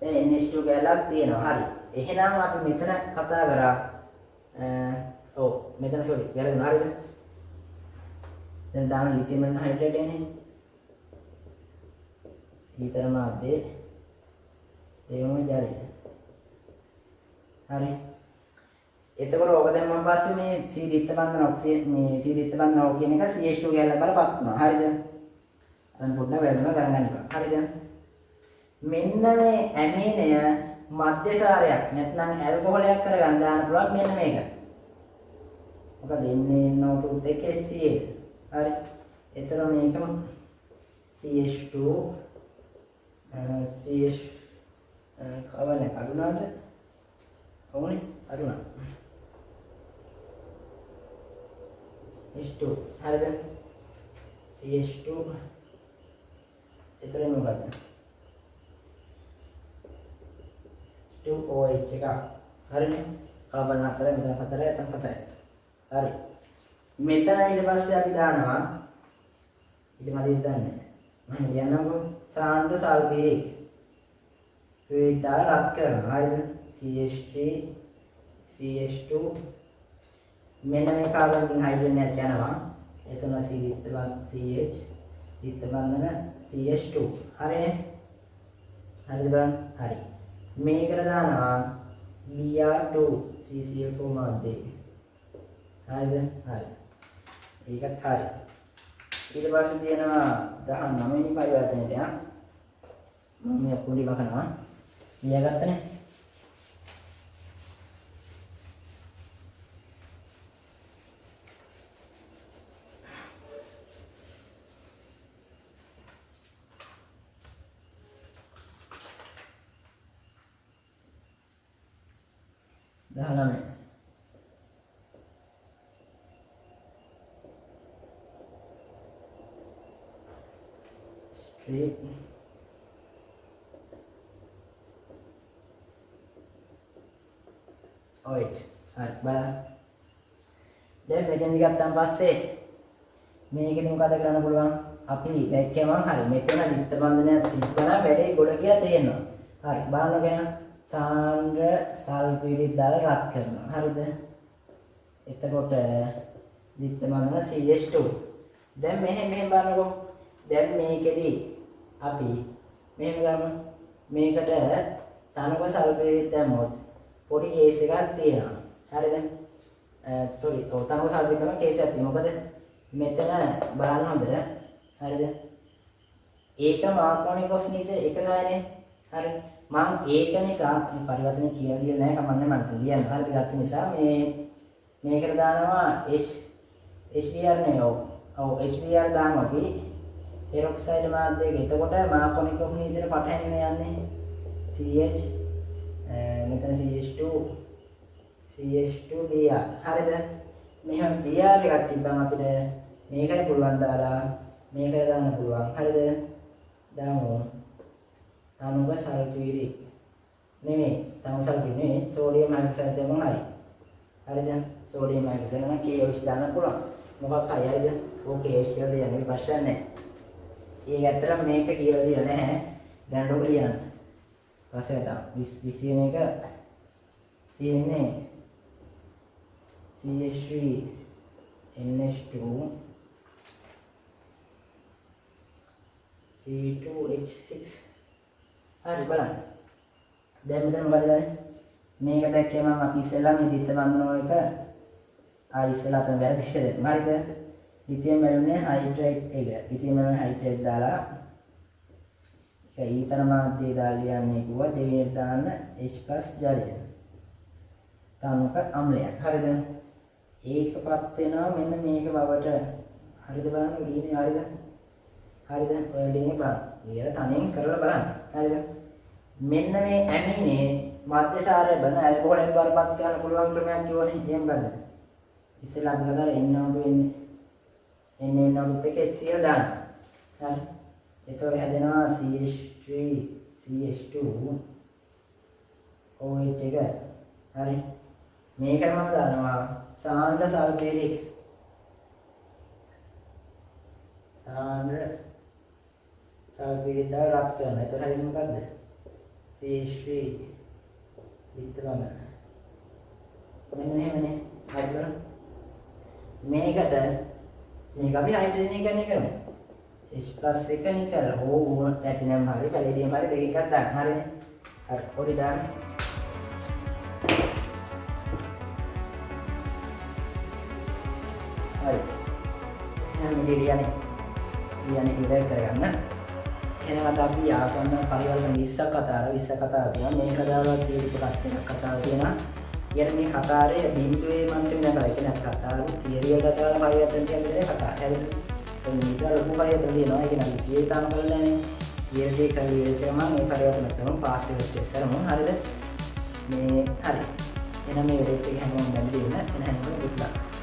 දැන් NH2 කැලක් තියෙනවා. හරි. එහෙනම් අපි මෙතන කතා කරා ඔව් මෙතන සෝරි වැරදුනා හරිද? දැන් දාන ලිතියම් හයිඩ්‍රේට් එන්නේ. ඊතර මාධ්‍යයේ ඒවම ජලය. හරි. එතකොට ඕක දැම්මම පස්සේ මේ C දිත්ත බන්ධන ඔක්සිජන් මේ C දිත්ත බන්ධන O කියන එක CH2 කියලා බලපත් වෙනවා. හරිද? අන්න පොඩ්ඩක් වැරදුනා ගණන් ගන්න එපා. හරිද? මෙන්න මේ ඇමීනය මධ්‍යසාරයක් නැත්නම් ඇල්කොහොලයක් කරගන්න දාන්න පුළුවන් මෙන්න මේක. මොකද NaNO2 දෙකේ Ca. හරි. එතන මේකම CH2 CH කවන්නේ අඩුනාද? කොහොමනේ? අඩුනා. H2 හරිද? CH2 එතන මොකක්ද? 2OH එක. හරිනේ? කාබන් 4 මෙතන 4 එතන 4. හරි. මෙතන ඊට පස්සේ අපි දානවා ඊට මදින් දාන්නේ. මම කියන්නම්කෝ සාන්ද්‍ර සල්ෆියුරික්. විතර රත් කරනවා. හරිද? CH3 CH2 මෙන්න මේ කාබන් හයිඩ්‍රජන් එකක් යනවා. එතන CH දිත්ත බන්ධන CH2. හරිනේ? හරිද බලන්න? හරි. මේකට දානවා Br2 CCl4 මාධ්‍යය. හරිද? හරි. ඒකත් හරි. ඊට පස්සේ තියෙනවා 19 වෙනි පරිවර්තනයට යන්න. මම මේ කුඩි වකනවා. ලියාගත්තනේ. Straight. Alright. හරි බලන්න. දැන් මෙතෙන්දි ගත්තාන් පස්සේ මේකෙදි මොකද කරන්න පුළුවන්? අපි දැක්කම හරි මෙතන දිත්ත බන්ධනයක් තිබ්බනම් වැඩේ ගොඩ කියලා තේරෙනවා. හරි බලන්න කෙනා සාන්ද්‍ර සල්ෆියුරික් දාලා රත් කරනවා. හරිද? එතකොට දිත්ත බන්ධන CH2. දැන් මෙහෙම බලන්නකෝ. දැන් මේකෙදි අපි මෙහෙම ගමු. මේකට තනක සල්ෆියුරික් දැම්මොත් පොඩි කේස් එකක් තියෙනවා. හරිද? සෝරි. ඔව් තනක සල්ෆියුරික් තමයි කේස් එකක් තියෙන්නේ. මොකද මෙතන බලන්න හොඳට. හරිද? ඒක මාර්කෝනික් ඔෆ් නීතර එක ගානේ. හරි. මම ඒක නිසා පරිවර්තනය කියලා දෙන්නේ නැහැ. කමන්නේ මම කියන්න. හරිද? ගත්ත නිසා මේකට දානවා HBr නේ. ඔව් HBr දානවා අපි පෙරොක්සයිඩ් මාධ්‍යයක. එතකොට මාර්කෝනික් ඔෆ් නීතර පටහැනින යන්නේ CH මෙතන CH2 Br. හරිද? මෙහෙම Br එකක් තිබ්බම අපිට මේකට පුළුවන් දාලා මේකට දාන්න පුළුවන්. හරිද? දාමු. තනුක සල්ෆියුරික් නෙමෙයි. තනුක සල්ෆියුරික් නෙමෙයි. සෝඩියම් හයිඩ්‍රොක්සයිඩ් දෙමු හරි. හරිද? සෝඩියම් හයිඩ්‍රොක්සයිඩ් නම් KOH දාන්න පුළුවන්. මොකක් හරි හරිද? ඕක KOH කියලා දෙන්නේ ප්‍රශ්න නැහැ. ඒක ඇත්තටම මේක කියලා දෙලා නැහැ. දැන් ඔක ලියන්න. පස්සේ තමයි 20 වෙන එක තියෙන්නේ CH3 NH2 C2H6. හරි බලන්න. දැන් මෙතන මොකද කරන්නේ? මේක දැක්කම අපි ඉස්සෙල්ලා මේ දිත්ත බන්ධන එක ඉස්සෙල්ලා අතන වැරදි ඉස්සෙල්ලා. හරිද? ලිතියම් ඇලුමිනියම් හයිඩ්‍රේට් එක. ලිතියම් ඇලුමිනියම් හයිඩ්‍රේට් දාලා ඒක ඊතර මාධ්‍යය දාලා ලියන්නේ කිව්වා දෙවෙනියට දාන්න H+ ජලය. තනක අම්ලයක්. හරිද? ඒකපත් වෙනවා මෙන්න මේක බවට. හරිද බලන්න ලියන්නේ හරිද? හරිද? ඔය ලියන්නේ බලන්න. ඊයර තනියෙන් කරලා බලන්න. හරිද? මෙන්න මේ ඇමීනේ මධ්‍යසාරය බන ඇල්කොහොලෙන් බරපත් කරන්න පුළුවන් ක්‍රමයක් කියවනේ. එහෙම බලන්න. ඉස්සෙල්ලා අපි කතා කරේ n නෝඩු n නෝඩුත් එක්ක HCl දාන්න. හරි. එතකොට හැදෙනවා CH3 CH2 OH එක. හරි. මේකට මම දානවා සාන්ද්‍ර සල්ෆේටික් දාලා රත් කරනවා. එතකොට හැදෙන්නේ මොකද්ද? CH3 විතරම. මෙන්න මෙහෙමනේ. හරිද? මේකට මේක අපි හයිඩ්‍රජනීකරණය කරමු. H+ එක නිකල් ඕන ප්ලැටිනම් හරි පැලේඩියම් හරි දෙක එකක් දාන්න. හරිනේ. හරි. පොඩි දාන්න. හරි. එහෙනම් මේ ලියන්නේ ඉවර කරගන්න. එහෙනම් අද අපි ආසන්න පරිවර්තන 20ක් කතාර 20ක් කතාර තියෙනවා. මේ කතාවල තියෙන කොටස් දෙකක් කතාව තියෙනවා. ඊට මේ කතාවේ බිඳුවේ මන්ත්‍රේ නේද? ඒ කියන්නේ කතාව තියරි වල කතාවල පරිවර්තන කියන්නේ කතාව. හරිද? මේක ලොකු පරිවර්තන දෙනවා. ඒ කියන්නේ අපි තාම කරලා නැහැ. ඊට ඒ කලියරේචම මේ පරිවර්තන කරමු පාස් වෙස්ට් කරමු. හරිද? මේ හරි. එහෙනම් මේ වෙලෙත් එක හැමෝම දැන් දෙන්න. එහෙනම් හැමෝම ගුඩ් ලක්.